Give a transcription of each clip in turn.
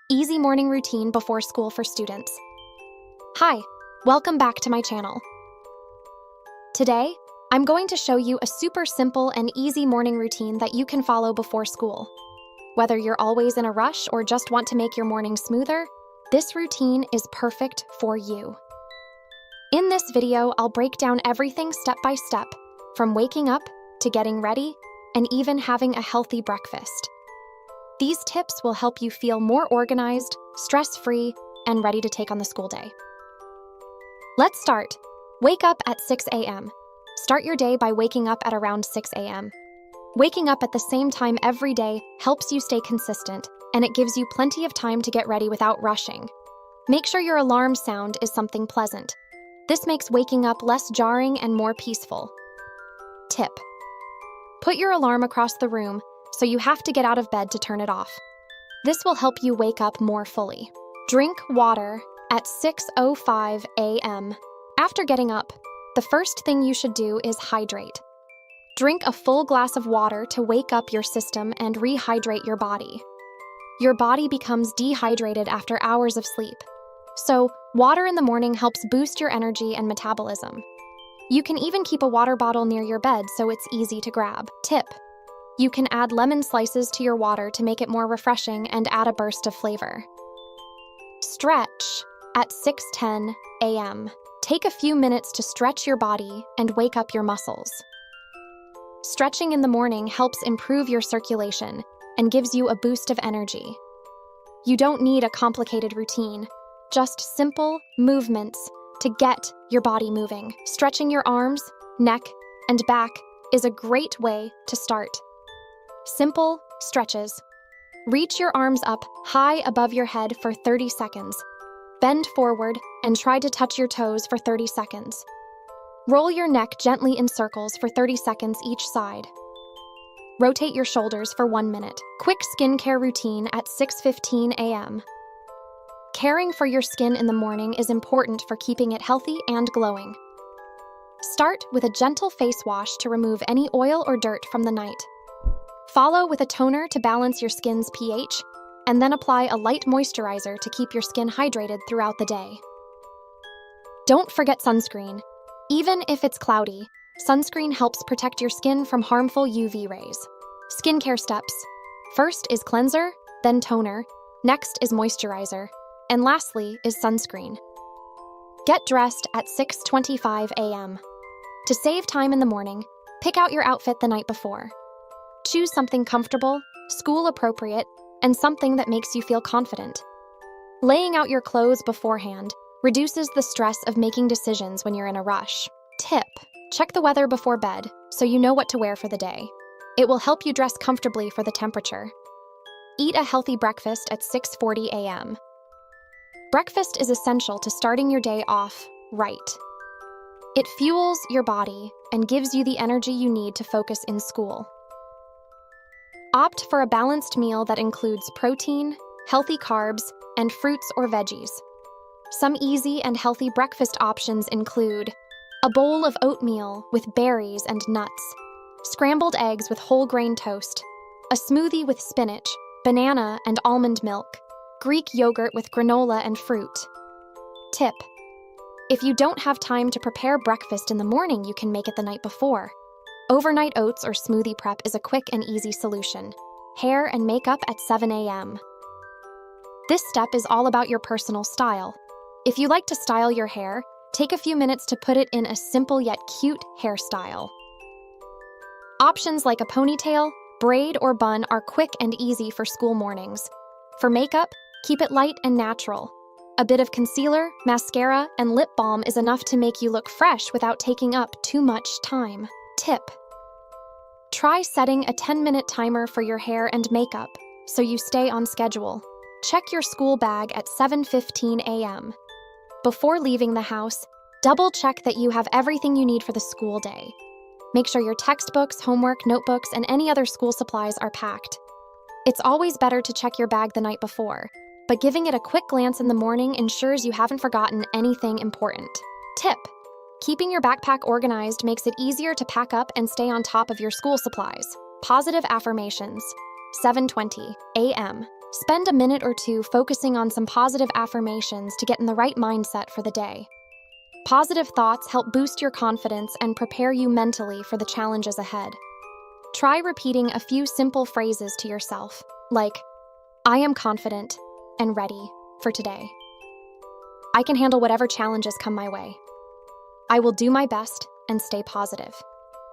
Easy morning routine before school for students. Hi, welcome back to my channel. Today, I'm going to show you a super simple and easy morning routine that you can follow before school. Whether you're always in a rush or just want to make your morning smoother, this routine is perfect for you. In this video, I'll break down everything step by step, from waking up to getting ready and even having a healthy breakfast. These tips will help you feel more organized, stress-free, and ready to take on the school day. Let's start. Wake up at 6 a.m. Start your day by waking up at around 6 a.m. Waking up at the same time every day helps you stay consistent, and it gives you plenty of time to get ready without rushing. Make sure your alarm sound is something pleasant. This makes waking up less jarring and more peaceful. Tip: put your alarm across the room, so you have to get out of bed to turn it off. This will help you wake up more fully. Drink water at 6:05 a.m. After getting up, the first thing you should do is hydrate. Drink a full glass of water to wake up your system and rehydrate your body. Your body becomes dehydrated after hours of sleep, so water in the morning helps boost your energy and metabolism. You can even keep a water bottle near your bed so it's easy to grab. Tip: you can add lemon slices to your water to make it more refreshing and add a burst of flavor. Stretch at 6:10 a.m. Take a few minutes to stretch your body and wake up your muscles. Stretching in the morning helps improve your circulation and gives you a boost of energy. You don't need a complicated routine, just simple movements to get your body moving. Stretching your arms, neck, and back is a great way to start. Simple stretches. Reach your arms up high above your head for 30 seconds. Bend forward and try to touch your toes for 30 seconds. Roll your neck gently in circles for 30 seconds each side. Rotate your shoulders for 1 minute. Quick skincare routine at 6:15 a.m. Caring for your skin in the morning is important for keeping it healthy and glowing. Start with a gentle face wash to remove any oil or dirt from the night. Follow with a toner to balance your skin's pH, and then apply a light moisturizer to keep your skin hydrated throughout the day. Don't forget sunscreen. Even if it's cloudy, sunscreen helps protect your skin from harmful UV rays. Skincare steps: first is cleanser, then toner, next is moisturizer, and lastly is sunscreen. Get dressed at 6:25 a.m. To save time in the morning, pick out your outfit the night before. Choose something comfortable, school-appropriate, and something that makes you feel confident. Laying out your clothes beforehand reduces the stress of making decisions when you're in a rush. Tip: check the weather before bed so you know what to wear for the day. It will help you dress comfortably for the temperature. Eat a healthy breakfast at 6:40 a.m. Breakfast is essential to starting your day off right. It fuels your body and gives you the energy you need to focus in school. Opt for a balanced meal that includes protein, healthy carbs, and fruits or veggies. Some easy and healthy breakfast options include a bowl of oatmeal with berries and nuts, scrambled eggs with whole grain toast, a smoothie with spinach, banana, and almond milk, Greek yogurt with granola and fruit. Tip: if you don't have time to prepare breakfast in the morning, you can make it the night before. Overnight oats or smoothie prep is a quick and easy solution. Hair and makeup at 7 a.m. This step is all about your personal style. If you like to style your hair, take a few minutes to put it in a simple yet cute hairstyle. Options like a ponytail, braid, or bun are quick and easy for school mornings. For makeup, keep it light and natural. A bit of concealer, mascara, and lip balm is enough to make you look fresh without taking up too much time. Tip: try setting a 10-minute timer for your hair and makeup so you stay on schedule. Check your school bag at 7:15 a.m. Before leaving the house, double-check that you have everything you need for the school day. Make sure your textbooks, homework, notebooks, and any other school supplies are packed. It's always better to check your bag the night before, but giving it a quick glance in the morning ensures you haven't forgotten anything important. Tip: keeping your backpack organized makes it easier to pack up and stay on top of your school supplies. Positive affirmations. 7:20 a.m. Spend a minute or two focusing on some positive affirmations to get in the right mindset for the day. Positive thoughts help boost your confidence and prepare you mentally for the challenges ahead. Try repeating a few simple phrases to yourself, like, I am confident and ready for today. I can handle whatever challenges come my way. I will do my best and stay positive.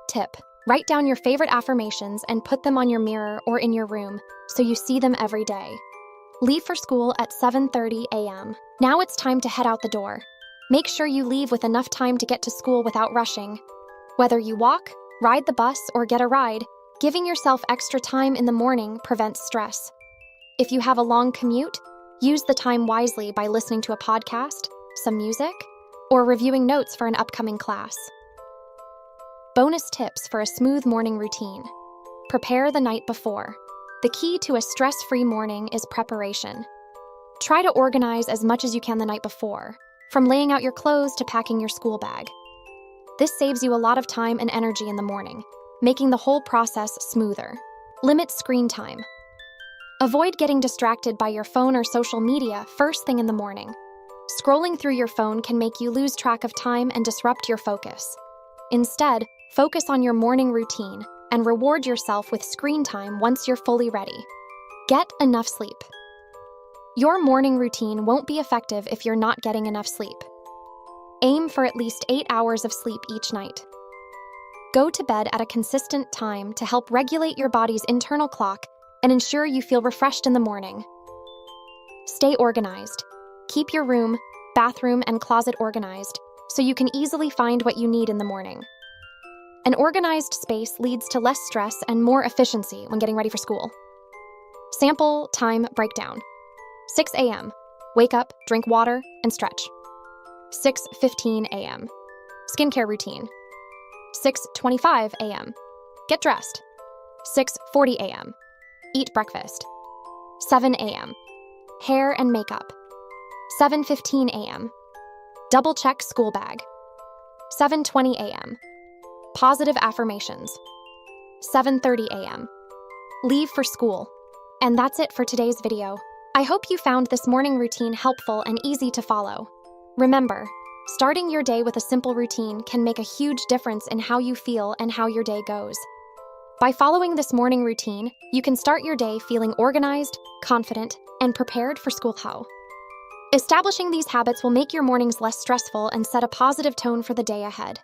Tip: write down your favorite affirmations and put them on your mirror or in your room so you see them every day. Leave for school at 7:30 a.m. Now it's time to head out the door. Make sure you leave with enough time to get to school without rushing. Whether you walk, ride the bus, or get a ride, giving yourself extra time in the morning prevents stress. If you have a long commute, use the time wisely by listening to a podcast, some music, or reviewing notes for an upcoming class. Bonus tips for a smooth morning routine. Prepare the night before. The key to a stress-free morning is preparation. Try to organize as much as you can the night before, from laying out your clothes to packing your school bag. This saves you a lot of time and energy in the morning, making the whole process smoother. Limit screen time. Avoid getting distracted by your phone or social media first thing in the morning. Scrolling through your phone can make you lose track of time and disrupt your focus. Instead, focus on your morning routine and reward yourself with screen time once you're fully ready. Get enough sleep. Your morning routine won't be effective if you're not getting enough sleep. Aim for at least 8 hours of sleep each night. Go to bed at a consistent time to help regulate your body's internal clock and ensure you feel refreshed in the morning. Stay organized. Keep your room, bathroom, and closet organized so you can easily find what you need in the morning. An organized space leads to less stress and more efficiency when getting ready for school. Sample time breakdown. 6 a.m. Wake up, drink water, and stretch. 6:15 a.m. Skincare routine. 6:25 a.m. Get dressed. 6:40 a.m. Eat breakfast. 7 a.m. Hair and makeup. 7:15 a.m. Double check school bag. 7:20 a.m. Positive affirmations. 7:30 a.m. Leave for school. And that's it for today's video. I hope you found this morning routine helpful and easy to follow. Remember, starting your day with a simple routine can make a huge difference in how you feel and how your day goes. By following this morning routine, you can start your day feeling organized, confident, and prepared for school. Establishing these habits will make your mornings less stressful and set a positive tone for the day ahead.